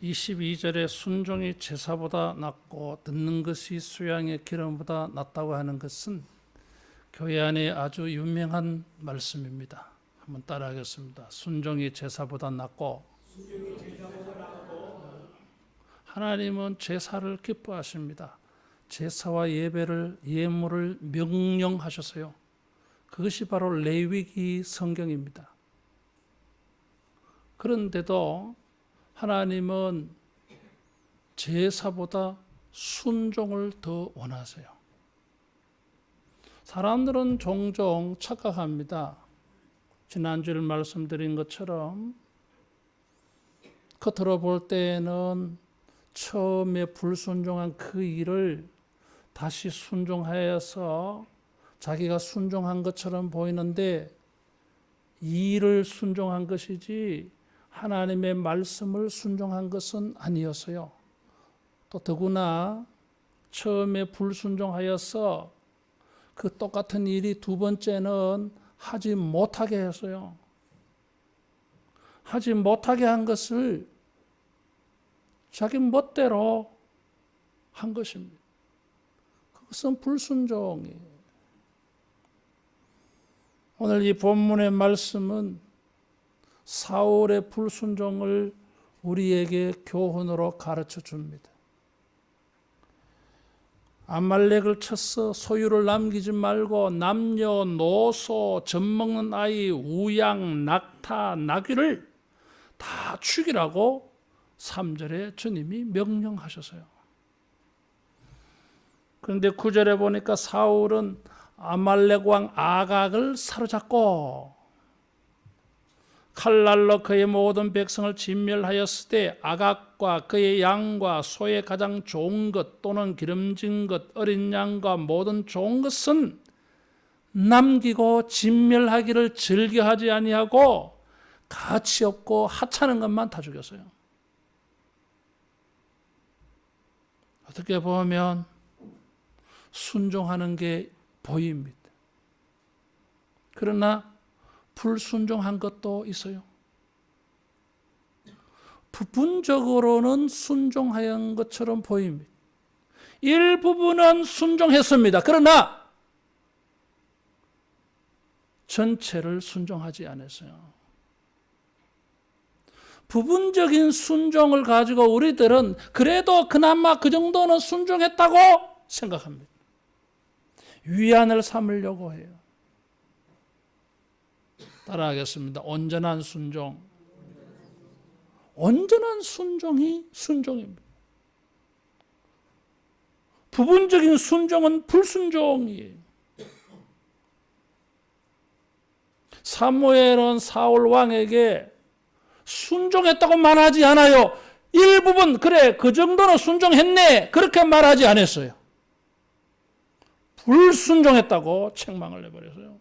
22절에 순종이 제사보다 낫고 듣는 것이 수양의 기름보다 낫다고 하는 것은 교회 안에 아주 유명한 말씀입니다. 한번 따라하겠습니다. 순종이 제사보다 낫고 하나님은 제사를 기뻐하십니다. 제사와 예물을 명령하셨어요. 그것이 바로 레위기 성경입니다. 그런데도 하나님은 제사보다 순종을 더 원하세요. 사람들은 종종 착각합니다. 지난주에 말씀드린 것처럼 겉으로 볼 때에는 처음에 불순종한 그 일을 다시 순종하여서 자기가 순종한 것처럼 보이는데 이 일을 순종한 것이지 하나님의 말씀을 순종한 것은 아니었어요. 또 더구나 처음에 불순종하여서 그 똑같은 일이 두 번째는 하지 못하게 했어요. 하지 못하게 한 것을 자기 멋대로 한 것입니다. 그것은 불순종이에요. 오늘 이 본문의 말씀은 사울의 불순종을 우리에게 교훈으로 가르쳐 줍니다. 아말렉을 쳐서 소유를 남기지 말고 남녀노소, 젖먹는 아이, 우양, 낙타, 나귀를 다 죽이라고 3절에 주님이 명령하셨어요. 그런데 9절에 보니까 사울은 아말렉 왕 아각을 사로잡고 칼날로 그의 모든 백성을 진멸하였을 때 아각과 그의 양과 소의 가장 좋은 것 또는 기름진 것 어린 양과 모든 좋은 것은 남기고 진멸하기를 즐겨하지 아니하고 가치 없고 하찮은 것만 다 죽였어요. 어떻게 보면 순종하는 게 보입니다. 그러나 불순종한 것도 있어요. 부분적으로는 순종한 것처럼 보입니다. 일부분은 순종했습니다. 그러나 전체를 순종하지 않았어요. 부분적인 순종을 가지고 우리들은 그래도 그나마 그 정도는 순종했다고 생각합니다. 위안을 삼으려고 해요. 따라하겠습니다. 온전한 순종. 온전한 순종이 순종입니다. 부분적인 순종은 불순종이에요. 사무엘은 사울 왕에게 순종했다고 말하지 않아요. 일부분 그래 그 정도는 순종했네 그렇게 말하지 않았어요. 불순종했다고 책망을 내버렸어요.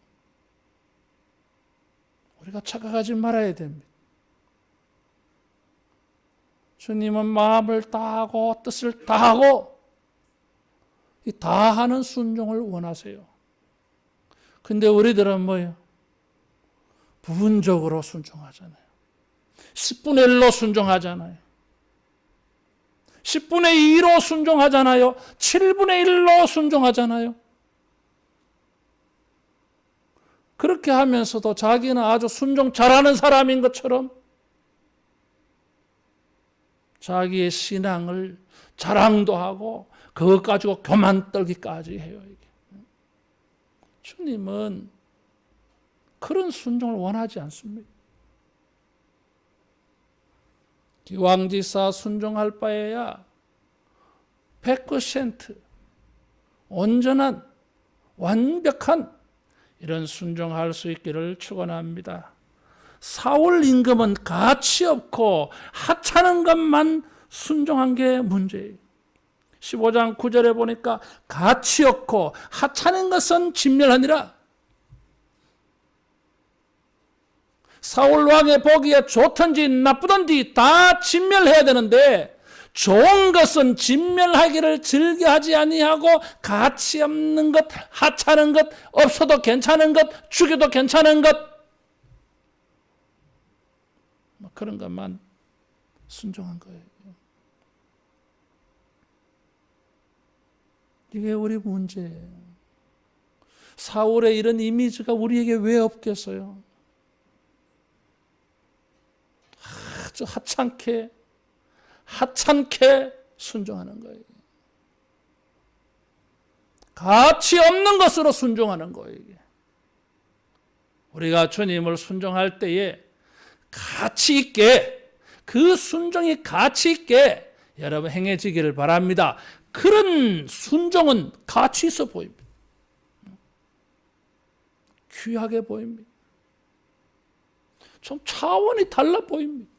우리가 착각하지 말아야 됩니다. 주님은 마음을 다하고 뜻을 다하고 이 다하는 순종을 원하세요. 근데 우리들은 뭐예요? 부분적으로 순종하잖아요. 10분의 1로 순종하잖아요. 10분의 2로 순종하잖아요. 7분의 1로 순종하잖아요. 그렇게 하면서도 자기는 아주 순종 잘하는 사람인 것처럼 자기의 신앙을 자랑도 하고 그것 가지고 교만 떨기까지 해요. 주님은 그런 순종을 원하지 않습니다. 기왕지사 순종할 바에야 100% 온전한 완벽한 이런 순종할 수 있기를 축원합니다. 사울 임금은 가치 없고 하찮은 것만 순종한 게 문제예요. 15장 9절에 보니까 가치 없고 하찮은 것은 진멸하니라. 사울 왕의 보기에 좋든지 나쁘든지 다 진멸해야 되는데 좋은 것은 진멸하기를 즐겨하지 아니하고 가치 없는 것, 하찮은 것, 없어도 괜찮은 것, 죽여도 괜찮은 것 그런 것만 순종한 거예요. 이게 우리 문제예요. 사울의 이런 이미지가 우리에게 왜 없겠어요? 아주 하찮게 순종하는 거예요. 가치 없는 것으로 순종하는 거예요. 우리가 주님을 순종할 때에 가치 있게, 그 순종이 가치 있게 여러분 행해지기를 바랍니다. 그런 순종은 가치 있어 보입니다. 귀하게 보입니다. 좀 차원이 달라 보입니다.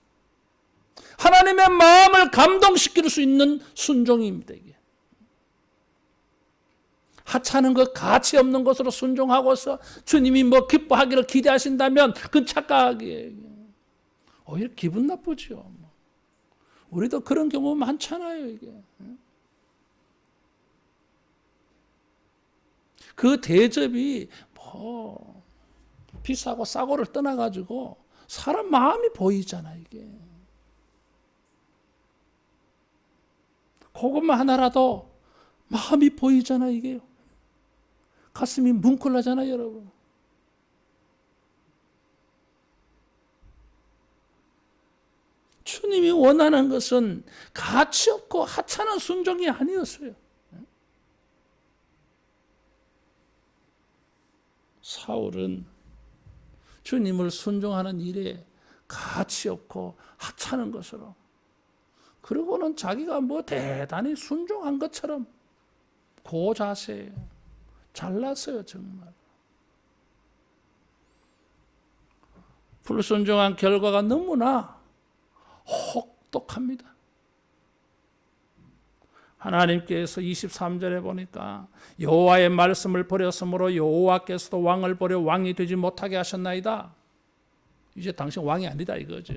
하나님의 마음을 감동시킬 수 있는 순종입니다. 이게. 하찮은 것, 가치 없는 것으로 순종하고서 주님이 뭐 기뻐하기를 기대하신다면 그건 착각이에요. 오히려 기분 나쁘죠. 우리도 그런 경우 많잖아요. 이게. 그 대접이 뭐 비싸고 싸고를 떠나가지고 사람 마음이 보이잖아. 이게. 그것만 하나라도 마음이 보이잖아. 이게요. 가슴이 뭉클하잖아요, 여러분. 주님이 원하는 것은 가치 없고 하찮은 순종이 아니었어요. 사울은 주님을 순종하는 일에 가치 없고 하찮은 것으로, 그리고는 자기가 뭐 대단히 순종한 것처럼 그 자세에 잘났어요. 정말. 불순종한 결과가 너무나 혹독합니다. 하나님께서 23절에 보니까 여호와의 말씀을 버렸으므로 여호와께서도 왕을 버려 왕이 되지 못하게 하셨나이다. 이제 당신 왕이 아니다 이거죠.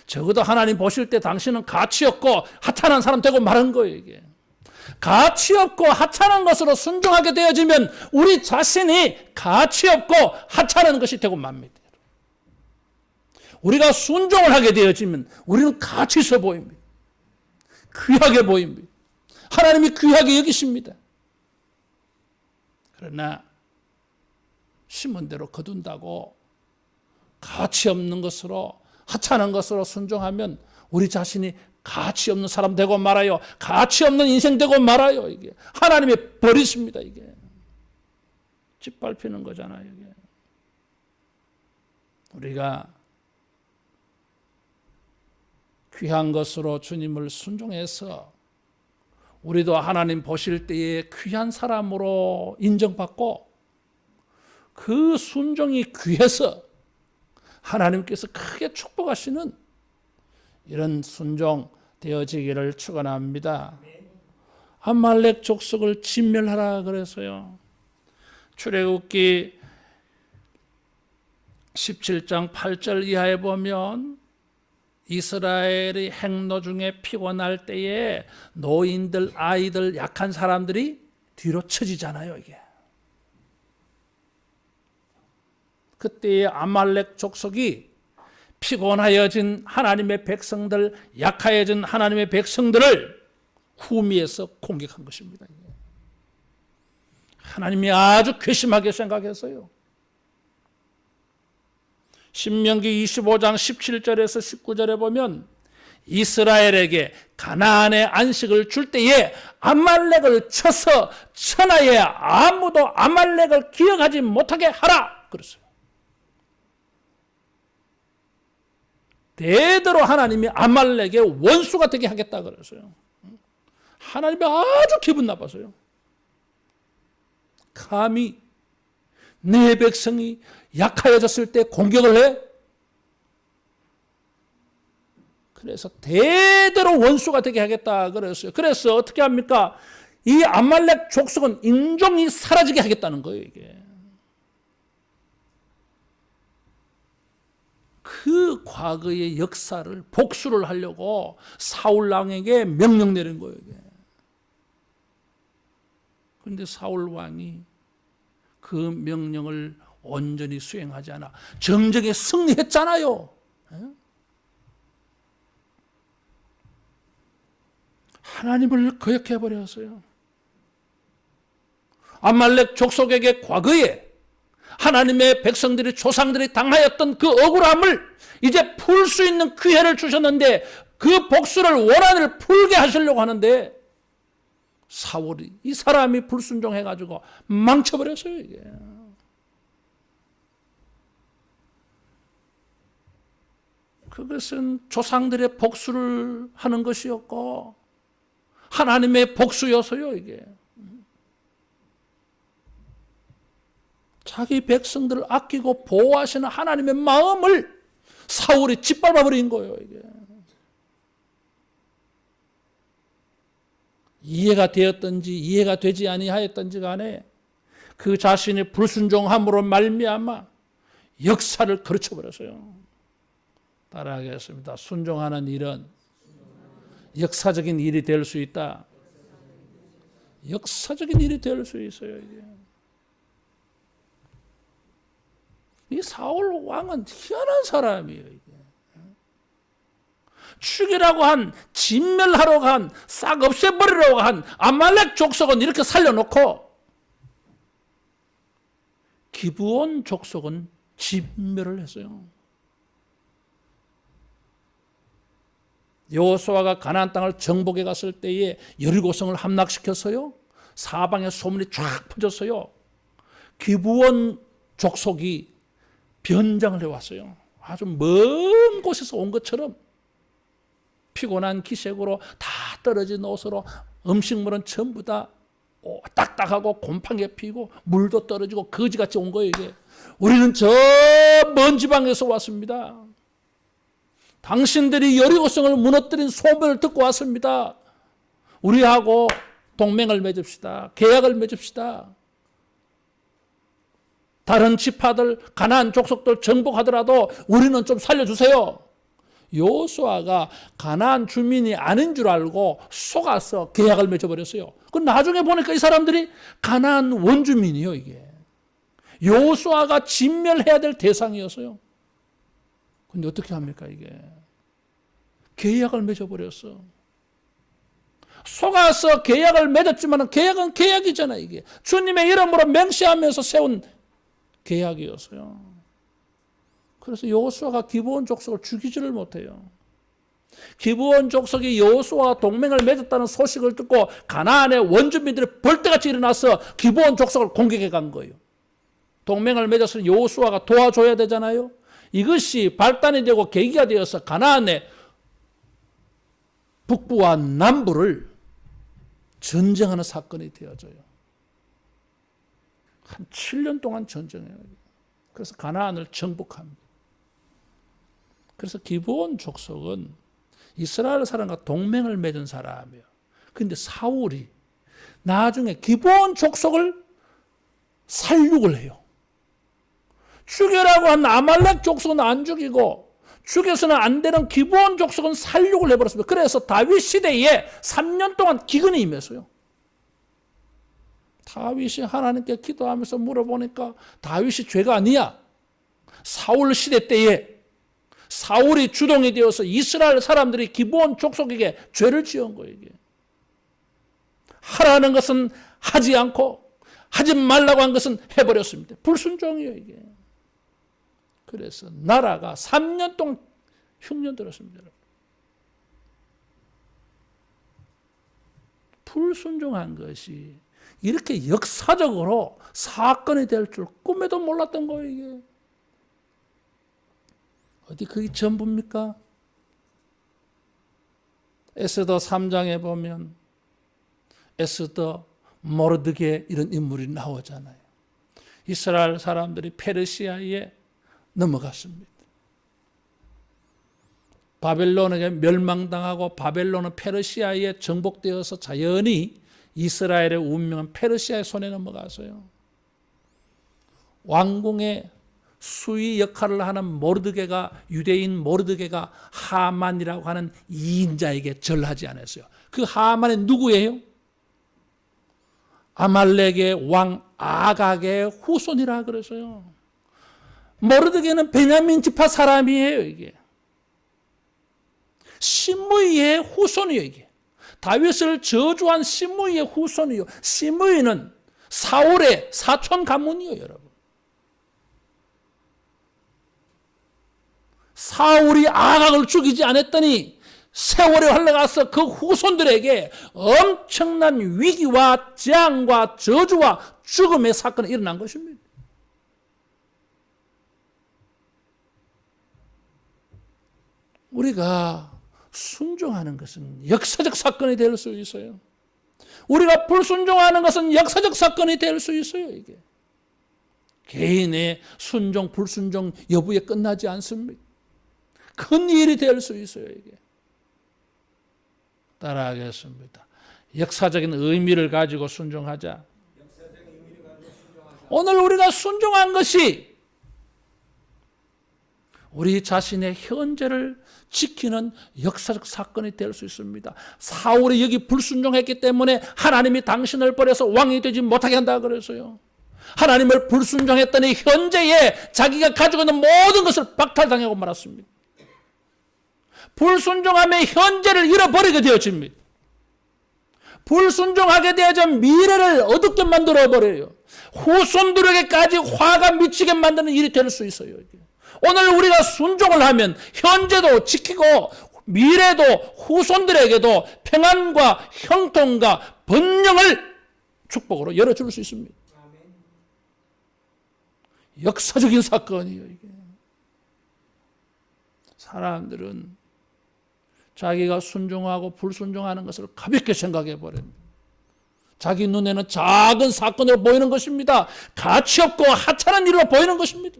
적어도 하나님 보실 때 당신은 가치 없고 하찮은 사람 되고 말한 거예요. 이게. 가치 없고 하찮은 것으로 순종하게 되어지면 우리 자신이 가치 없고 하찮은 것이 되고 맙니다. 우리가 순종을 하게 되어지면 우리는 가치 있어 보입니다. 귀하게 보입니다. 하나님이 귀하게 여기십니다. 그러나 심은 대로 거둔다고 가치 없는 것으로, 하찮은 것으로 순종하면 우리 자신이 가치 없는 사람 되고 말아요. 가치 없는 인생 되고 말아요. 이게 하나님이 버리십니다. 이게 짓밟히는 거잖아요. 이게. 우리가 귀한 것으로 주님을 순종해서 우리도 하나님 보실 때에 귀한 사람으로 인정받고 그 순종이 귀해서 하나님께서 크게 축복하시는 이런 순종 되어지기를 축원합니다. 아말렉 족속을 진멸하라 그래서요. 출애굽기 17장 8절 이하에 보면 이스라엘의 행로 중에 피곤할 때에 노인들, 아이들, 약한 사람들이 뒤로 처지잖아요. 이게. 그때의 아말렉 족속이 피곤하여진 하나님의 백성들, 약하여진 하나님의 백성들을 후미에서 공격한 것입니다. 하나님이 아주 괘씸하게 생각했어요. 신명기 25장 17절에서 19절에 보면 이스라엘에게 가나안의 안식을 줄 때에 아말렉을 쳐서 천하에 아무도 아말렉을 기억하지 못하게 하라 그랬어요. 대대로 하나님이 아말렉의 원수가 되게 하겠다 그랬어요. 하나님이 아주 기분 나빴어요. 감히 내 백성이 약하여졌을 때 공격을 해? 그래서 대대로 원수가 되게 하겠다 그랬어요. 그래서 어떻게 합니까? 이 아말렉 족속은 인종이 사라지게 하겠다는 거예요. 이게. 그 과거의 역사를 복수를 하려고 사울 왕에게 명령 내린 거예요. 그런데 사울 왕이 그 명령을 온전히 수행하지 않아 정적에 승리했잖아요. 하나님을 거역해 버렸어요. 아말렉 족속에게 과거에 하나님의 백성들이 조상들이 당하였던 그 억울함을 이제 풀 수 있는 기회를 주셨는데 그 복수를 원한을 풀게 하시려고 하는데 사울이 이 사람이 불순종해가지고 망쳐버렸어요. 이게. 그것은 조상들의 복수를 하는 것이었고 하나님의 복수였어요. 이게. 자기 백성들을 아끼고 보호하시는 하나님의 마음을 사울이 짓밟아버린 거예요. 이게. 이해가 되었든지 이해가 되지 아니하였든지 간에 그 자신의 불순종함으로 말미암아 역사를 거쳐버렸어요. 따라하겠습니다. 순종하는 일은 역사적인 일이 될 수 있다. 역사적인 일이 될 수 있어요. 이게. 이 사울 왕은 희한한 사람이에요. 이게. 죽이라고 한, 진멸하러 간, 싹 없애버리려고 한 아말렉 족속은 이렇게 살려놓고 기브온 족속은 진멸을 했어요. 여호수아가 가나안 땅을 정복해 갔을 때에 여리고성을 함락시켰어요. 사방에 소문이 쫙 퍼졌어요. 기브온 족속이 변장을 해왔어요. 아주 먼 곳에서 온 것처럼 피곤한 기색으로 다 떨어진 옷으로 음식물은 전부 다 딱딱하고 곰팡이 피고 물도 떨어지고 거지같이 온 거예요. 이게. 우리는 저 먼 지방에서 왔습니다. 당신들이 여리고성을 무너뜨린 소문을 듣고 왔습니다. 우리하고 동맹을 맺읍시다. 계약을 맺읍시다. 다른 지파들, 가나안 족속들 정복하더라도 우리는 좀 살려주세요. 여호수아가 가나안 주민이 아닌 줄 알고 속아서 계약을 맺어버렸어요. 그 나중에 보니까 이 사람들이 가나안 원주민이요. 이게 여호수아가 진멸해야 될 대상이었어요. 근데 어떻게 합니까 이게? 계약을 맺어버렸어. 속아서 계약을 맺었지만 계약은 계약이잖아. 이게 주님의 이름으로 맹세하면서 세운 계약이었어요. 그래서 여호수아가 기브온 족속을 죽이지를 못해요. 기브온 족속이 여호수아와 동맹을 맺었다는 소식을 듣고 가나안의 원주민들이 벌떼같이 일어나서 기브온 족속을 공격해 간 거예요. 동맹을 맺어서 여호수아가 도와줘야 되잖아요. 이것이 발단이 되고 계기가 되어서 가나안의 북부와 남부를 전쟁하는 사건이 되어져요. 한 7년 동안 전쟁해요. 그래서 가나안을 정복합니다. 그래서 기브온 족속은 이스라엘 사람과 동맹을 맺은 사람이에요. 그런데 사울이 나중에 기브온 족속을 살육을 해요. 죽여라고 한 아말렉 족속은 안 죽이고 죽여서는 안 되는 기브온 족속은 살육을 해버렸습니다. 그래서 다윗 시대에 3년 동안 기근이 임했어요. 다윗이 하나님께 기도하면서 물어보니까 다윗이 죄가 아니야. 사울 시대 때에 사울이 주동이 되어서 이스라엘 사람들이 기브온 족속에게 죄를 지은 거예요. 이게. 하라는 것은 하지 않고 하지 말라고 한 것은 해버렸습니다. 불순종이에요. 이게. 그래서 나라가 3년 동안 흉년 들었습니다. 불순종한 것이 이렇게 역사적으로 사건이 될 줄 꿈에도 몰랐던 거예요. 이게. 어디 그게 전부입니까? 에스더 3장에 보면 에스더, 모르드게 이런 인물이 나오잖아요. 이스라엘 사람들이 페르시아에 넘어갔습니다. 바벨론에게 멸망당하고 바벨론은 페르시아에 정복되어서 자연히 이스라엘의 운명은 페르시아의 손에 넘어갔어요. 왕궁의 수위 역할을 하는 모르드게가 유대인 모르드게가 하만이라고 하는 이인자에게 절하지 않았어요. 그 하만이 누구예요? 아말렉의 왕 아각의 후손이라 그랬어요. 모르드게는 베냐민 지파 사람이에요. 이게 신무이의 후손이에요. 이게 다윗을 저주한 시므이의 후손이요. 시므이는 사울의 사촌 가문이요, 여러분. 사울이 아각을 죽이지 않았더니 세월이 흘러가서 그 후손들에게 엄청난 위기와 재앙과 저주와 죽음의 사건이 일어난 것입니다. 우리가 순종하는 것은 역사적 사건이 될 수 있어요. 우리가 불순종하는 것은 역사적 사건이 될 수 있어요. 이게 개인의 순종, 불순종 여부에 끝나지 않습니다. 큰 일이 될 수 있어요. 이게 따라하겠습니다. 역사적인 의미를 가지고 순종하자. 오늘 우리가 순종한 것이 우리 자신의 현재를 지키는 역사적 사건이 될 수 있습니다. 사울이 여기 불순종했기 때문에 하나님이 당신을 버려서 왕이 되지 못하게 한다 그랬어요. 하나님을 불순종했더니 현재에 자기가 가지고 있는 모든 것을 박탈당하고 말았습니다. 불순종하면 현재를 잃어버리게 되어집니다. 불순종하게 되어져 미래를 어둡게 만들어버려요. 후손들에게까지 화가 미치게 만드는 일이 될 수 있어요. 오늘 우리가 순종을 하면 현재도 지키고 미래도 후손들에게도 평안과 형통과 번영을 축복으로 열어줄 수 있습니다. 역사적인 사건이에요. 이게. 사람들은 자기가 순종하고 불순종하는 것을 가볍게 생각해 버립니다. 자기 눈에는 작은 사건으로 보이는 것입니다. 가치 없고 하찮은 일로 보이는 것입니다.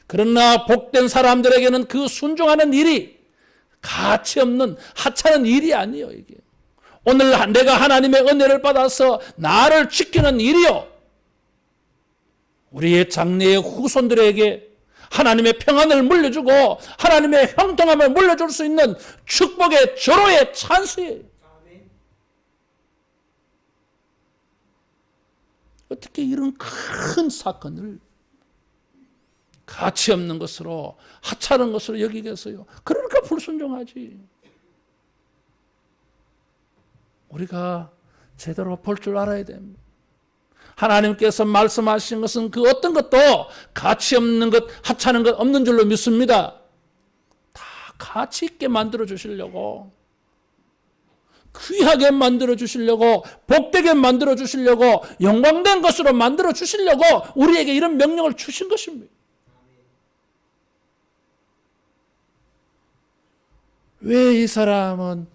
그러나 복된 사람들에게는 그 순종하는 일이 가치 없는 하찮은 일이 아니에요. 이게. 오늘 내가 하나님의 은혜를 받아서 나를 지키는 일이요. 우리의 장래의 후손들에게 하나님의 평안을 물려주고 하나님의 형통함을 물려줄 수 있는 축복의 절호의 찬스예요. 어떻게 이런 큰 사건을 가치 없는 것으로 하찮은 것으로 여기겠어요? 그러니까 불순종하지. 우리가 제대로 볼 줄 알아야 됩니다. 하나님께서 말씀하신 것은 그 어떤 것도 가치 없는 것, 하찮은 것 없는 줄로 믿습니다. 다 가치 있게 만들어 주시려고, 귀하게 만들어 주시려고, 복되게 만들어 주시려고, 영광된 것으로 만들어 주시려고 우리에게 이런 명령을 주신 것입니다. 왜 이 사람은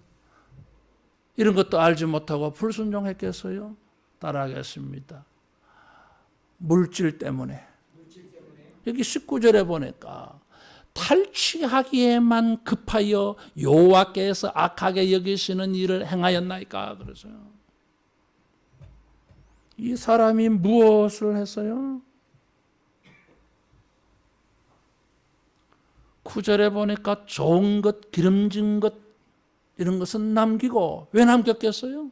이런 것도 알지 못하고 불순종했겠어요? 따라하겠습니다. 물질 때문에. 여기 19절에 보니까 탈취하기에만 급하여 여호와께서 악하게 여기시는 일을 행하였나이까 그러죠. 이 사람이 무엇을 했어요? 9절에 보니까 좋은 것, 기름진 것 이런 것은 남기고 왜 남겼겠어요?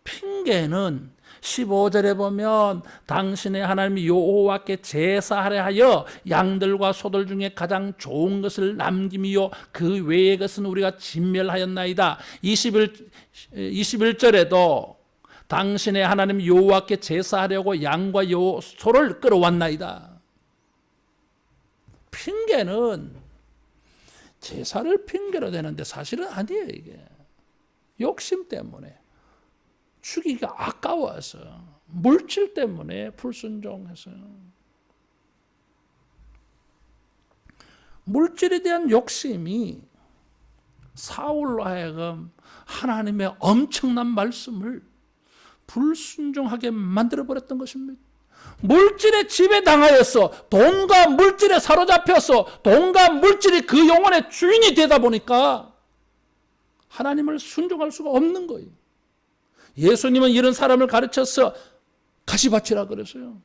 핑계는 15절에 보면 당신의 하나님 여호와께 제사하려 하여 양들과 소들 중에 가장 좋은 것을 남김이요 그 외의 것은 우리가 진멸하였나이다. 21절에도 당신의 하나님 여호와께 제사하려고 양과 소를 끌어왔나이다. 핑계는 제사를 핑계로 대는데 사실은 아니에요. 이게 욕심 때문에, 죽이기가 아까워서, 물질 때문에 불순종해서요. 물질에 대한 욕심이 사울로 하여금 하나님의 엄청난 말씀을 불순종하게 만들어버렸던 것입니다. 물질에 지배당하여서 돈과 물질에 사로잡혀서 돈과 물질이 그 영혼의 주인이 되다 보니까 하나님을 순종할 수가 없는 거예요. 예수님은 이런 사람을 가르쳐서 가시밭이라 그랬어요.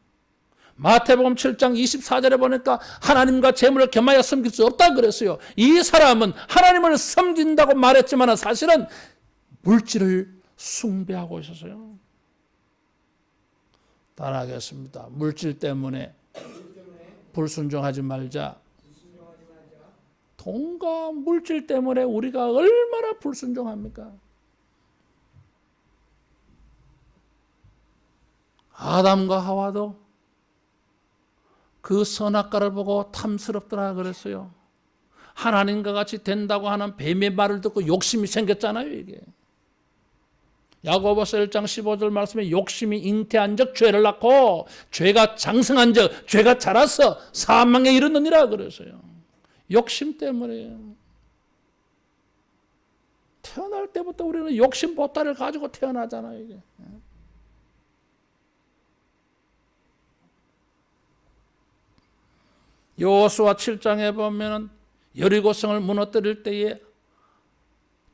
마태복음 7장 24절에 보니까 하나님과 재물을 겸하여 섬길 수 없다 그랬어요. 이 사람은 하나님을 섬긴다고 말했지만 사실은 물질을 숭배하고 있었어요. 따라하겠습니다. 물질 때문에 불순종하지 말자. 돈과 물질 때문에 우리가 얼마나 불순종합니까? 아담과 하와도 그 선악과를 보고 탐스럽더라 그랬어요. 하나님과 같이 된다고 하는 뱀의 말을 듣고 욕심이 생겼잖아요, 이게. 야고보서 1장 15절 말씀에 욕심이 잉태한 적 죄를 낳고 죄가 장성한 적 죄가 자라서 사망에 이르느니라 그랬어요. 욕심 때문에요. 태어날 때부터 우리는 욕심 보따리를 가지고 태어나잖아요, 이게. 여호수아 7장에 보면 여리고성을 무너뜨릴 때에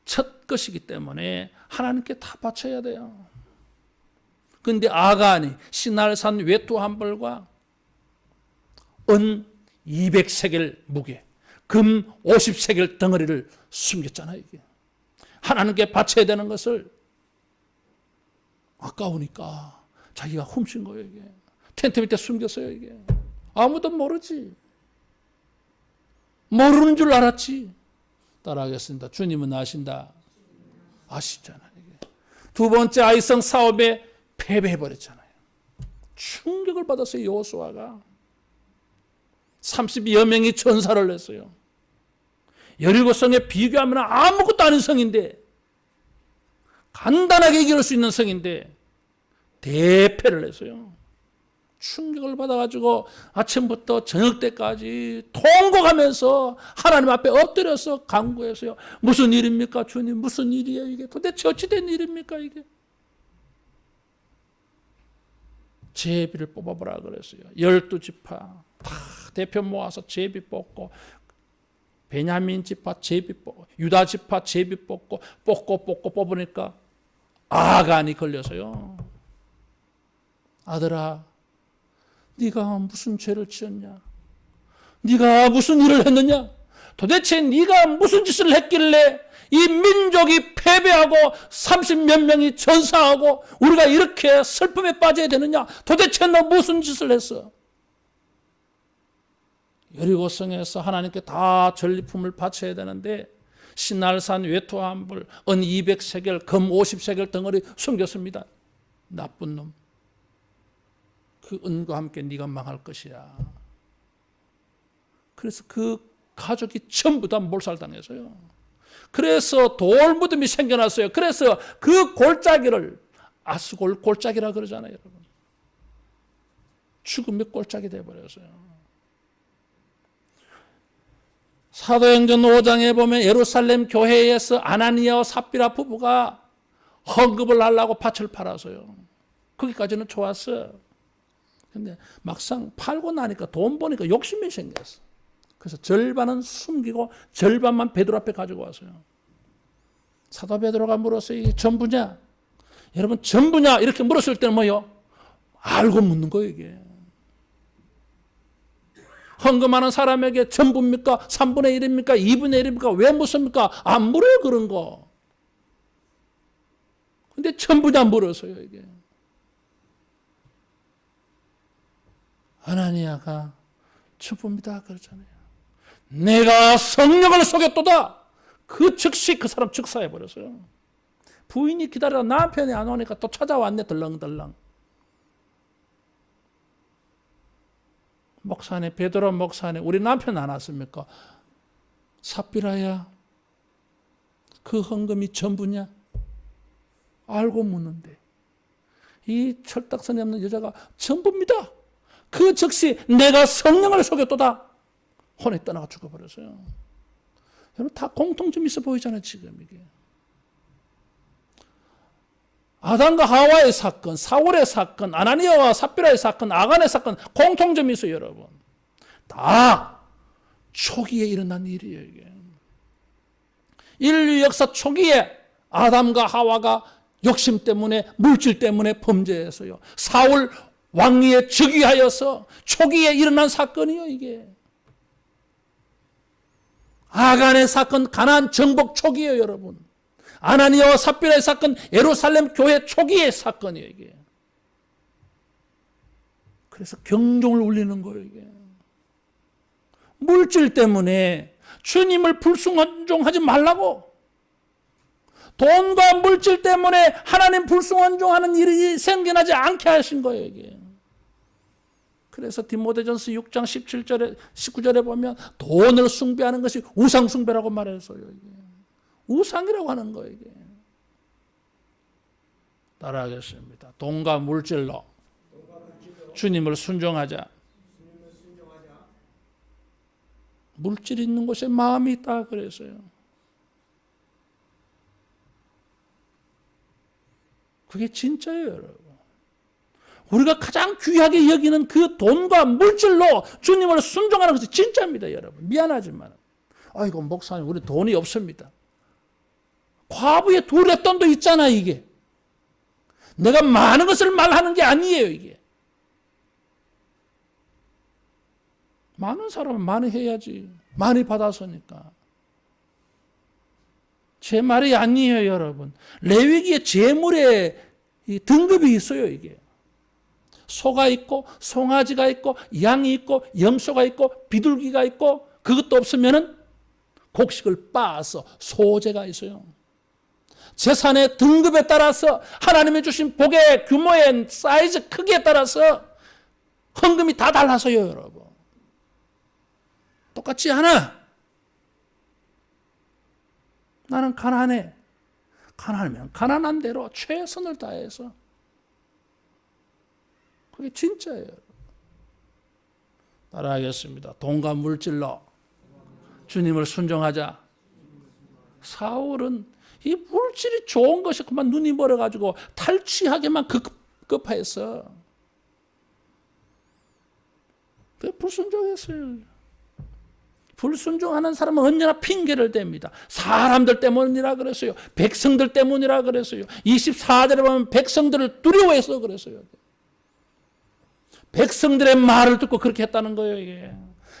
첫 것이기 때문에 하나님께 다 바쳐야 돼요. 그런데 아간이 시날산 외투 한 벌과 은 200세겔 무게, 금 50세겔 덩어리를 숨겼잖아요. 이게 하나님께 바쳐야 되는 것을 아까우니까 자기가 훔친 거예요. 이게 텐트 밑에 숨겼어요. 이게 아무도 모르지. 모르는 줄 알았지. 따라하겠습니다. 주님은 아신다. 아시잖아요. 이게. 두 번째 아이성 사업에 패배해버렸잖아요. 충격을 받았어요. 여호수아가 30여 명이 전사를 냈어요. 여리고성에 비교하면 아무것도 아닌 성인데, 간단하게 이길 수 있는 성인데 대패를 했어요. 충격을 받아가지고 아침부터 저녁 때까지 통곡하면서 하나님 앞에 엎드려서 간구했어요. 무슨 일입니까 주님? 무슨 일이에요 이게? 도대체 어찌된 일입니까 이게? 제비를 뽑아보라 그랬어요. 12지파 다 대표 모아서 제비 뽑고, 베냐민 지파 제비 뽑고, 유다 지파 제비 뽑고 뽑으니까 아간이 걸려서요. 아들아, 네가 무슨 죄를 지었냐? 네가 무슨 일을 했느냐? 도대체 네가 무슨 짓을 했길래 이 민족이 패배하고 30몇 명이 전사하고 우리가 이렇게 슬픔에 빠져야 되느냐? 도대체 너 무슨 짓을 했어? 여리고성에서 하나님께 다 전리품을 바쳐야 되는데 시날산 외투 한 벌, 은 200세겔, 금 50세겔 덩어리 숨겼습니다. 나쁜 놈. 그 은과 함께 네가 망할 것이야. 그래서 그 가족이 전부 다 몰살당했어요. 그래서 돌 무덤이 생겨났어요. 그래서 그 골짜기를 아스골 골짜기라 그러잖아요, 여러분. 죽음의 골짜기 되어버렸어요. 사도행전 5장에 보면 예루살렘 교회에서 아나니아와 삽비라 부부가 헌금을 하려고 밭을 팔아서요. 거기까지는 좋았어. 근데 막상 팔고 나니까 돈 보니까 욕심이 생겼어. 그래서 절반은 숨기고 절반만 베드로 앞에 가지고 왔어요. 사도 베드로가 물었어요. 이게 전부냐? 여러분 전부냐? 이렇게 물었을 때는 뭐요? 알고 묻는 거예요 이게. 헌금하는 사람에게 전부입니까? 3분의 1입니까? 2분의 1입니까? 왜 묻습니까? 안 물어요 그런 거. 근데 전부냐 물었어요 이게. 아나니아가 전부입니다 그러잖아요. 내가 성령을 속였도다. 그 즉시 그 사람 즉사해버렸어요. 부인이 기다리다 남편이 안 오니까 또 찾아왔네 덜렁덜렁. 목사님, 베드로 목사님, 우리 남편 안 왔습니까? 삽비라야, 그 헌금이 전부냐? 알고 묻는데 이 철딱선이 없는 여자가 전부입니다. 그 즉시 내가 성령을 속였도다. 혼에 떠나가 죽어버렸어요. 여러분 다 공통점이 있어 보이잖아요 지금 이게. 아담과 하와의 사건, 사울의 사건, 아나니아와 삽비라의 사건, 아간의 사건 공통점이 있어요 여러분. 다 초기에 일어난 일이에요 이게. 인류 역사 초기에 아담과 하와가 욕심 때문에 물질 때문에 범죄했어요. 사울 왕위에 즉위하여서 초기에 일어난 사건이요 이게. 아간의 사건 가나안 정복 초기예요 여러분. 아나니아와 삽비라의 사건 예루살렘 교회 초기의 사건이에요 이게. 그래서 경종을 울리는 거예요 이게. 물질 때문에 주님을 불순종하지 말라고. 돈과 물질 때문에 하나님 불순종하는 일이 생겨나지 않게 하신 거예요, 이게. 그래서 디모데전서 6장 17절에 19절에 보면 돈을 숭배하는 것이 우상 숭배라고 말했어요. 이게. 우상이라고 하는 거예요, 이게. 따라하겠습니다. 돈과 물질로 주님을 순종하자. 물질이 있는 곳에 마음이 있다 그랬어요. 그게 진짜예요, 여러분. 우리가 가장 귀하게 여기는 그 돈과 물질로 주님을 순종하는 것이 진짜입니다, 여러분. 미안하지만. 아이고, 목사님, 우리 돈이 없습니다. 과부의 둘의 돈도 있잖아, 이게. 내가 많은 것을 말하는 게 아니에요, 이게. 많은 사람은 많이 해야지. 많이 받았으니까. 제 말이 아니에요, 여러분. 레위기에 재물의 등급이 있어요, 이게. 소가 있고, 송아지가 있고, 양이 있고, 염소가 있고, 비둘기가 있고, 그것도 없으면은 곡식을 빻아서 소재가 있어요. 재산의 등급에 따라서 하나님이 주신 복의 규모의 사이즈 크기에 따라서 헌금이 다 달라서요, 여러분. 똑같지 않아. 나는 가난해. 가난하면 가난한 대로 최선을 다해서. 그게 진짜예요. 따라하겠습니다. 돈과 물질로 주님을 순종하자. 사울은 이 물질이 좋은 것이 그만 눈이 멀어가지고 탈취하게만 급급했어. 왜 불순종했어요? 불순종하는 사람은 언제나 핑계를 댑니다. 사람들 때문이라 그랬어요. 백성들 때문이라 그랬어요. 24절에 보면 백성들을 두려워해서 그랬어요. 백성들의 말을 듣고 그렇게 했다는 거예요, 이게.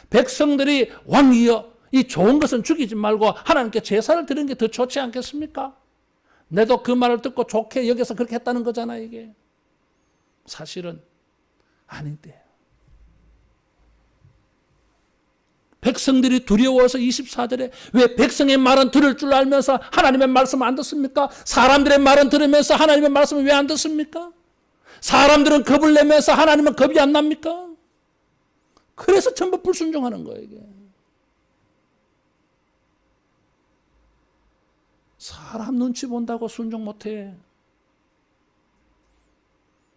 백성들이 왕이여, 이 좋은 것은 죽이지 말고 하나님께 제사를 드리는 게 더 좋지 않겠습니까? 내도 그 말을 듣고 좋게 여겨서 그렇게 했다는 거잖아, 이게. 사실은 아닌데. 백성들이 두려워서 24절에 왜 백성의 말은 들을 줄 알면서 하나님의 말씀 안 듣습니까? 사람들의 말은 들으면서 하나님의 말씀을 왜 안 듣습니까? 사람들은 겁을 내면서 하나님은 겁이 안 납니까? 그래서 전부 불순종하는 거예요, 이게. 사람 눈치 본다고 순종 못해.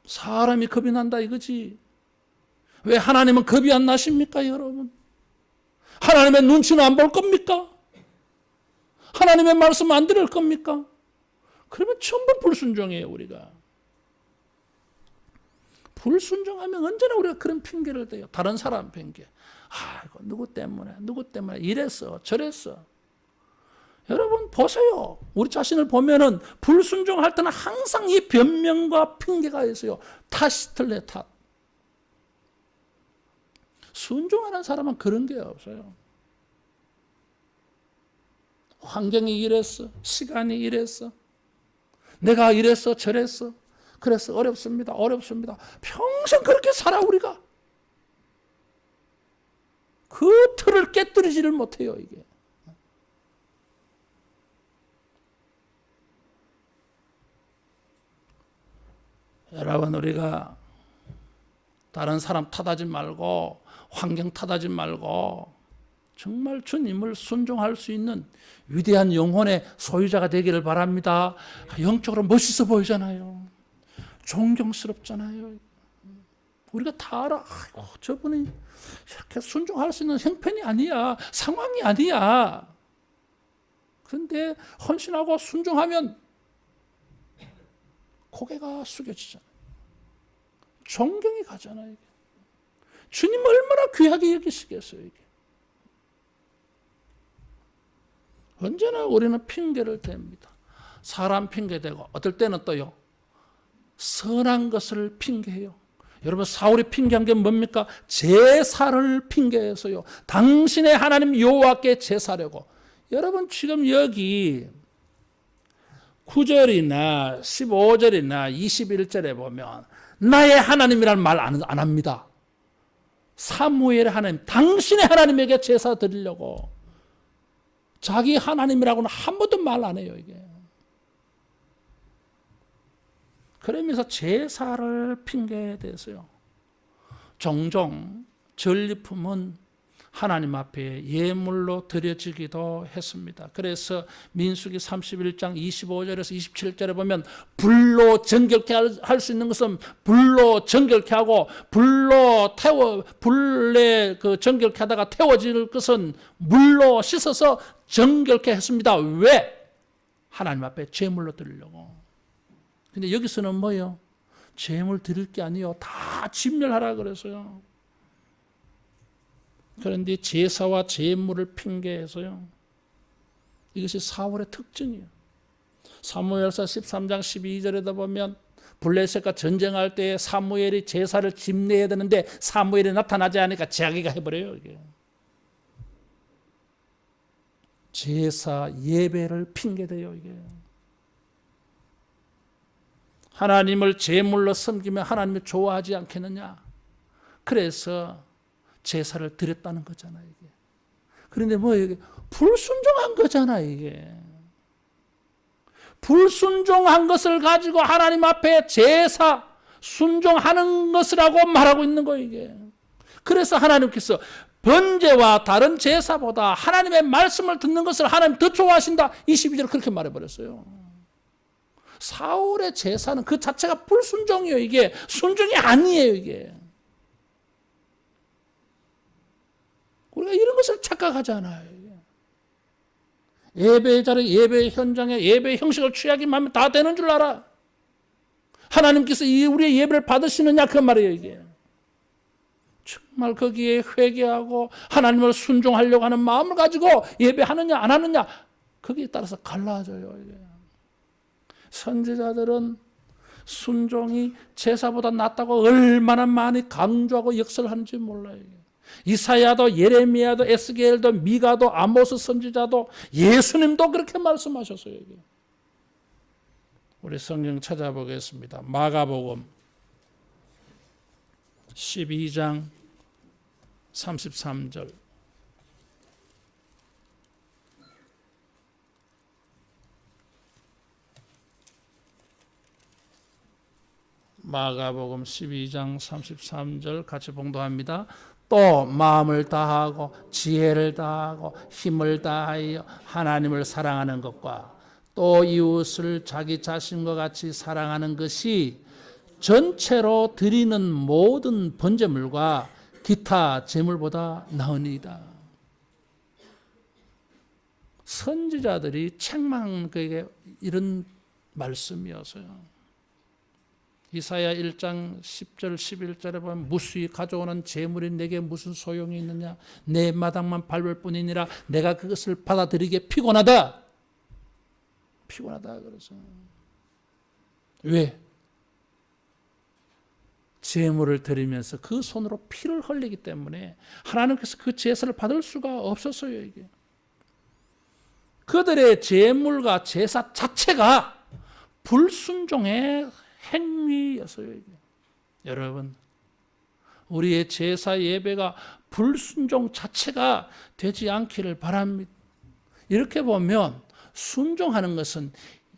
사람이 겁이 난다 이거지. 왜 하나님은 겁이 안 나십니까, 여러분? 하나님의 눈치는 안 볼 겁니까? 하나님의 말씀 안 들을 겁니까? 그러면 전부 불순종이에요, 우리가. 불순종하면 언제나 우리가 그런 핑계를 대요. 다른 사람 핑계. 이거 누구 때문에 이랬어, 저랬어. 여러분 보세요. 우리 자신을 보면은 불순종할 때는 항상 이 변명과 핑계가 있어요. 탓을 탓. 순종하는 사람은 그런 게 없어요. 환경이 이랬어. 시간이 이랬어. 내가 이랬어. 저랬어. 그래서 어렵습니다. 평생 그렇게 살아 우리가. 그 틀을 깨뜨리지를 못해요, 이게. 여러분, 우리가 다른 사람 탓하지 말고 환경 탓하지 말고 정말 주님을 순종할 수 있는 위대한 영혼의 소유자가 되기를 바랍니다. 영적으로 멋있어 보이잖아요. 존경스럽잖아요. 우리가 다 알아. 아이고, 저분이 이렇게 순종할 수 있는 형편이 아니야. 상황이 아니야. 그런데 헌신하고 순종하면 고개가 숙여지잖아요. 존경이 가잖아요. 이게. 주님 얼마나 귀하게 여기시겠어요, 이게. 언제나 우리는 핑계를 댑니다. 사람 핑계대고 어떨 때는 또요, 선한 것을 핑계해요. 여러분, 사울이 핑계한 게 뭡니까? 제사를 핑계해서요. 당신의 하나님 여호와께 제사려고. 여러분, 지금 여기 9절이나 15절이나 21절에 보면 나의 하나님이라는 말 안 합니다. 사무엘의 하나님, 당신의 하나님에게 제사 드리려고. 자기 하나님이라고는 한 번도 말 안 해요, 이게. 그러면서 제사를 핑계대서요. 종종 전리품은 하나님 앞에 예물로 드려지기도 했습니다. 그래서 민수기 31장 25절에서 27절에 보면 불로 정결케 할 수 있는 것은 불로 정결케 하고 불에 그 정결케 하다가 태워질 것은 물로 씻어서 정결케 했습니다. 왜? 하나님 앞에 제물로 드리려고. 근데 여기서는 뭐예요? 제물 드릴 게 아니요. 다 진멸하라 그래서요. 그런데 제사와 제물을 핑계해서요. 이것이 사울의 특징이에요. 사무엘서 13장 12절에다 보면 블레셋과 전쟁할 때 사무엘이 제사를 집내야 되는데 사무엘이 나타나지 않으니까 자기가 해버려요. 이게. 제사 예배를 핑계대요. 이게. 하나님을 제물로 섬기면 하나님이 좋아하지 않겠느냐. 그래서 제사를 드렸다는 거잖아요. 이게. 그런데 뭐 이게 불순종한 거잖아. 이게. 불순종한 것을 가지고 하나님 앞에 제사 순종하는 것이라고 말하고 있는 거예요. 이게. 그래서 하나님께서 번제와 다른 제사보다 하나님의 말씀을 듣는 것을 하나님 더 좋아하신다. 22절 그렇게 말해버렸어요. 사울의 제사는 그 자체가 불순종이에요. 이게 순종이 아니에요. 이게. 우리가 이런 것을 착각하잖아요. 예배 자리, 예배 현장에 예배 형식을 취하기만 하면 다 되는 줄 알아. 하나님께서 우리의 예배를 받으시느냐 그 말이에요. 이게. 정말 거기에 회개하고 하나님을 순종하려고 하는 마음을 가지고 예배하느냐 안 하느냐 거기에 따라서 갈라져요. 이게. 선지자들은 순종이 제사보다 낫다고 얼마나 많이 강조하고 역설하는지 몰라요. 이사야도 예레미야도 에스겔도 미가도 아모스 선지자도 예수님도 그렇게 말씀하셨어요. 우리 성경 찾아보겠습니다. 마가복음 12장 33절. 마가복음 12장 33절 같이 봉독합니다. 또 마음을 다하고 지혜를 다하고 힘을 다하여 하나님을 사랑하는 것과 또 이웃을 자기 자신과 같이 사랑하는 것이 전체로 드리는 모든 번제물과 기타 제물보다 나으니이다. 선지자들이 책망한 그에게 이런 말씀이었어요. 이사야 1장 10절 11절에 보면 무수히 가져오는 제물이 내게 무슨 소용이 있느냐. 내 마당만 밟을 뿐이니라. 내가 그것을 받아들이기에 피곤하다. 피곤하다 그래서. 왜? 제물을 드리면서 그 손으로 피를 흘리기 때문에 하나님께서 그 제사를 받을 수가 없었어요. 이게. 그들의 제물과 제사 자체가 불순종의 행위였어요. 이게. 여러분, 우리의 제사 예배가 불순종 자체가 되지 않기를 바랍니다. 이렇게 보면 순종하는 것은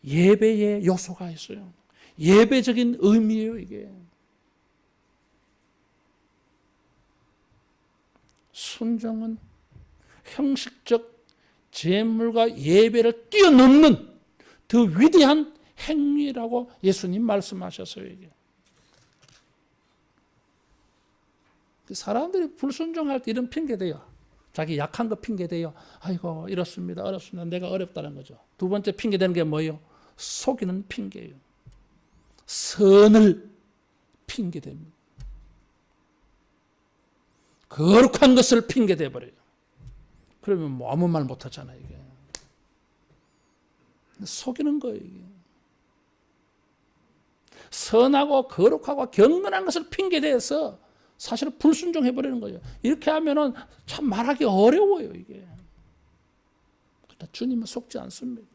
예배의 요소가 있어요. 예배적인 의미예요. 이게. 순종은 형식적 제물과 예배를 뛰어넘는 더 위대한 행위라고 예수님 말씀하셨어요. 이게. 사람들이 불순종할 때 이런 핑계대요. 자기 약한 거 핑계대요. 아이고 이렇습니다. 어렵습니다. 내가 어렵다는 거죠. 두 번째 핑계대는 게 뭐예요? 속이는 핑계예요. 선을 핑계댑니다. 거룩한 것을 핑계대버려요. 그러면 뭐 아무 말 못하잖아요. 이게. 속이는 거예요. 이게. 선하고 거룩하고 경건한 것을 핑계대서 사실은 불순종해버리는 거예요. 이렇게 하면은 참 말하기 어려워요. 이게. 그러나 주님은 속지 않습니다.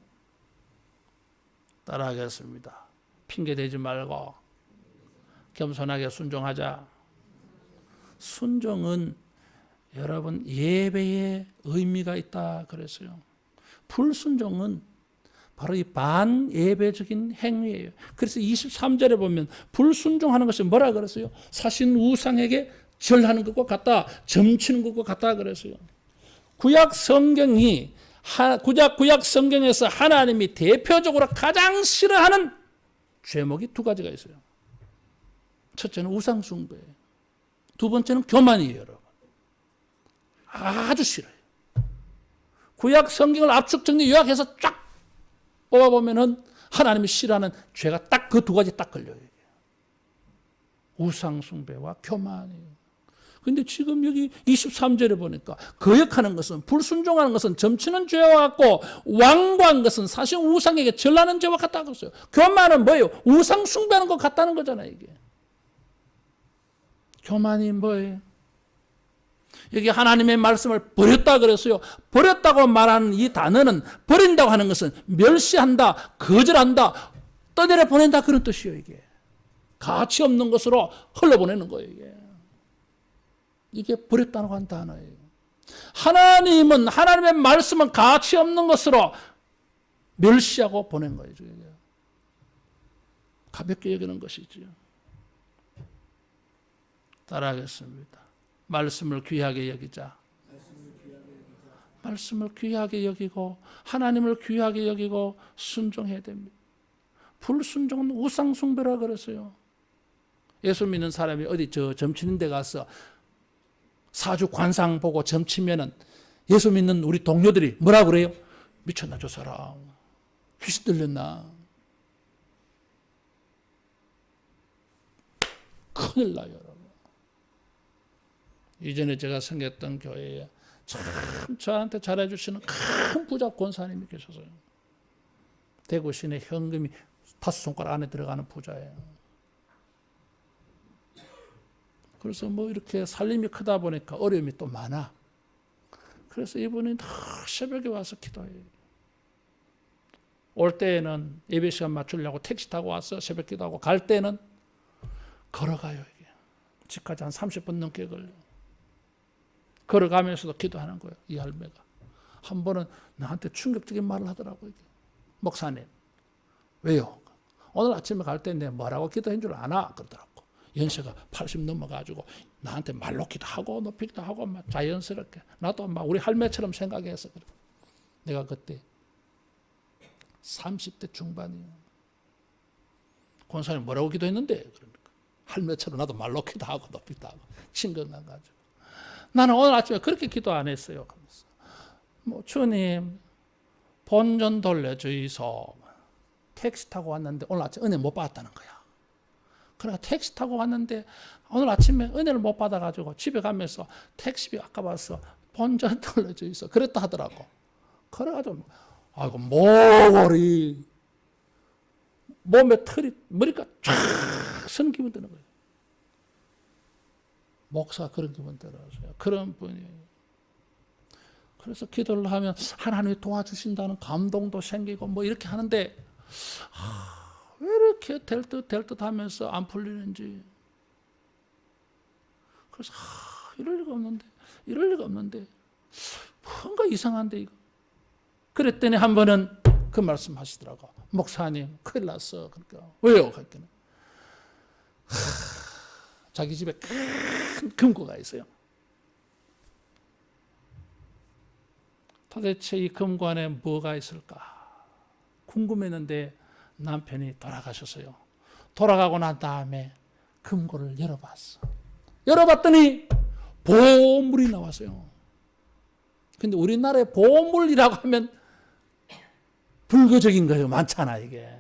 따라하겠습니다. 핑계대지 말고 겸손하게 순종하자. 순종은 여러분 예배에 의미가 있다 그랬어요. 불순종은 바로 이 반예배적인 행위예요. 그래서 23절에 보면 불순종하는 것이 뭐라 그랬어요? 사신 우상에게 절하는 것과 같다. 점치는 것과 같다 그랬어요. 구약 성경에서 하나님이 대표적으로 가장 싫어하는 죄목이 두 가지가 있어요. 첫째는 우상 숭배예요. 두 번째는 교만이에요, 여러분. 아주 싫어요. 구약 성경을 압축 정리 요약해서 쫙 뽑아보면은 하나님이 싫어하는 죄가 딱 그 두 가지 딱 걸려요. 우상 숭배와 교만이에요. 근데 지금 여기 23절에 보니까 거역하는 것은, 불순종하는 것은 점치는 죄와 같고, 완고한 것은 사실 우상에게 절하는 죄와 같다고 했어요. 교만은 뭐예요? 우상 숭배하는 것 같다는 거잖아요, 이게. 교만이 뭐예요? 여기 하나님의 말씀을 버렸다 그랬어요. 버렸다고 말하는 이 단어는, 버린다고 하는 것은 멸시한다, 거절한다, 떠내려 보낸다, 그런 뜻이에요, 이게. 가치 없는 것으로 흘러보내는 거예요, 이게 버렸다고 한 단어예요. 하나님은, 하나님의 말씀은 가치 없는 것으로 멸시하고 보낸 거예요. 가볍게 여기는 것이죠. 따라하겠습니다. 말씀을 귀하게 여기자. 말씀을 귀하게 여기고 하나님을 귀하게 여기고 순종해야 됩니다. 불순종은 우상 숭배라 그랬어요. 예수 믿는 사람이 어디 점치는 데 가서 사주 관상 보고 점치면은 예수 믿는 우리 동료들이 뭐라 그래요? 미쳤나 저 사람, 귀신 들렸나, 큰일 나요, 여러분. 이전에 제가 섬겼던 교회에 참 저한테 잘해주시는 큰 부자 권사님이 계셨어요. 대구 시내 현금이 5손가락 안에 들어가는 부자예요. 그래서 뭐 이렇게 살림이 크다 보니까 어려움이 또 많아. 그래서 이분이 새벽에 와서 기도해요. 올 때에는 예배 시간 맞추려고 택시 타고 와서 새벽 기도하고, 갈 때는 걸어가요. 이게 집까지 한 30분 넘게 걸려. 걸어가면서도 기도하는 거예요. 이 할매가 한 번은 나한테 충격적인 말을 하더라고요. 이게. 목사님, 왜요? 오늘 아침에 갈 때 내가 뭐라고 기도한 줄 아나? 그러더라고. 연세가 80 넘어가지고 나한테 말로 기도하고 높이 기도하고 막 자연스럽게, 나도 막 우리 할매처럼 생각해서 그래. 내가 그때 30대 중반이에요. 권사님 뭐라고 기도했는데? 그러니까 할매처럼 나도 말로 기도하고 높이 기도하고 친근해가지고, 나는 오늘 아침에 그렇게 기도 안 했어요. 그러면서 뭐 주님 본전 돌려주이소. 택시 타고 왔는데 오늘 아침 은혜 못 받았다는 거야. 그러니까 택시 타고 왔는데 오늘 아침에 은혜를 못 받아가지고 집에 가면서 택시비 아까워서 본전 돌려주이소. 그랬다 하더라고. 그래가지고 아이고 모골이 몸에 털이, 머리가 쫙 서는 기분 드는 거예요. 목사가 그런 기분 들었어요. 그런 분이에요. 그래서 기도를 하면 하나님이 도와주신다는 감동도 생기고 뭐 이렇게 하는데, 왜 이렇게 될 듯 하면서 안 풀리는지. 그래서 이럴 리가 없는데 뭔가 이상한데 이거. 그랬더니 한 번은 그 말씀 하시더라고. 목사님 큰일 났어. 그러니까 왜요? 그랬더니 자기 집에 큰 금고가 있어요. 도대체 이 금고 안에 뭐가 있을까 궁금했는데 남편이 돌아가셨어요. 돌아가고 난 다음에 금고를 열어봤어. 열어봤더니 보물이 나왔어요. 근데 우리나라에 보물이라고 하면 불교적인 거예요. 많잖아 이게.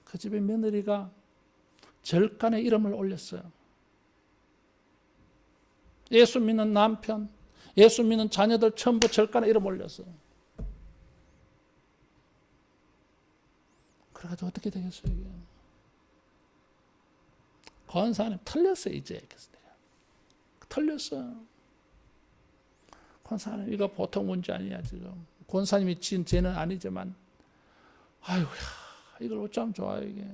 그 집의 며느리가 절간에 이름을 올렸어요. 예수 믿는 남편, 예수 믿는 자녀들 전부 절간에 이름 올렸어요. 그래가지고 어떻게 되겠어요 이게? 권사님 털렸어요 이제. 털렸어요. 권사님 이거 보통 문제 아니야 지금. 권사님이 지은 죄는 아니지만, 아이고야 이걸 어쩌면 좋아요 이게.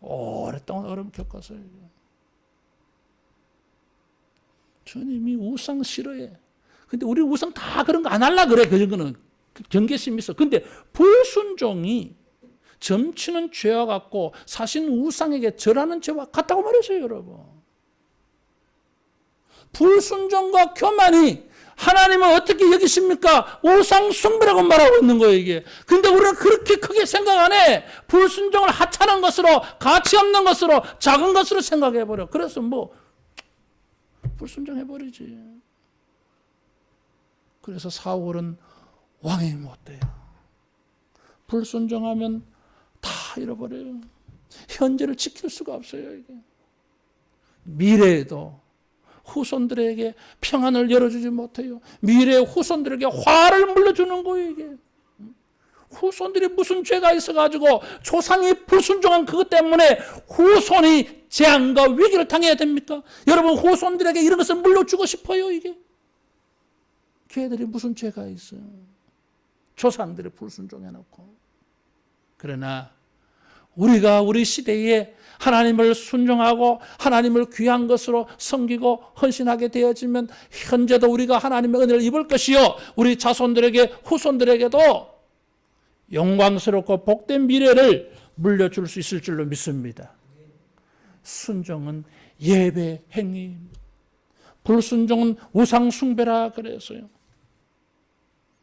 오랫동안 어려움 겪었어요. 주님이 우상 싫어해. 근데 우리 우상 다 그런 거 안 할라 그래. 그런 거는 경계심 있어. 근데 불순종이 점치는 죄와 같고 사신 우상에게 절하는 죄와 같다고 말했어요, 여러분. 불순종과 교만이 하나님은 어떻게 여기십니까? 우상 숭배라고 말하고 있는 거예요, 이게. 근데 우리는 그렇게 크게 생각 안 해. 불순종을 하찮은 것으로, 가치 없는 것으로, 작은 것으로 생각해버려. 그래서 불순종해버리지. 그래서 사울은 왕이 못 돼요. 불순종하면 다 잃어버려요. 현재를 지킬 수가 없어요, 이게. 미래에도 후손들에게 평안을 열어주지 못해요. 미래의 후손들에게 화를 물려주는 거예요, 이게. 후손들이 무슨 죄가 있어가지고 조상이 불순종한 그것 때문에 후손이 재앙과 위기를 당해야 됩니까? 여러분, 후손들에게 이런 것을 물려주고 싶어요, 이게. 걔들이 무슨 죄가 있어요? 조상들이 불순종해놓고. 그러나 우리가 우리 시대에 하나님을 순종하고 하나님을 귀한 것으로 섬기고 헌신하게 되어지면 현재도 우리가 하나님의 은혜를 입을 것이요, 우리 자손들에게 후손들에게도 영광스럽고 복된 미래를 물려줄 수 있을 줄로 믿습니다. 순종은 예배 행위, 불순종은 우상 숭배라 그래서요.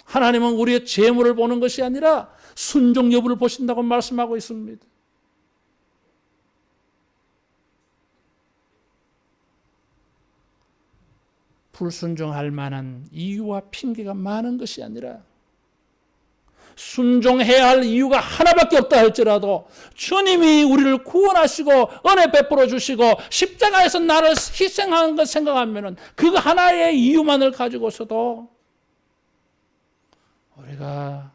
하나님은 우리의 재물을 보는 것이 아니라 순종 여부를 보신다고 말씀하고 있습니다. 불순종할 만한 이유와 핑계가 많은 것이 아니라 순종해야 할 이유가 하나밖에 없다 할지라도 주님이 우리를 구원하시고 은혜 베풀어 주시고 십자가에서 나를 희생한 것 생각하면 그 하나의 이유만을 가지고서도 우리가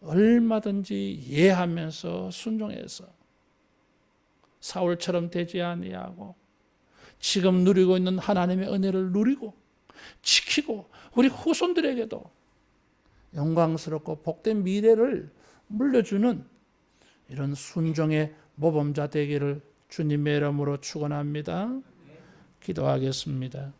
얼마든지 이해하면서 순종해서 사울처럼 되지 아니하고 지금 누리고 있는 하나님의 은혜를 누리고 지키고 우리 후손들에게도 영광스럽고 복된 미래를 물려주는 이런 순종의 모범자 되기를 주님의 이름으로 축원합니다. 기도하겠습니다.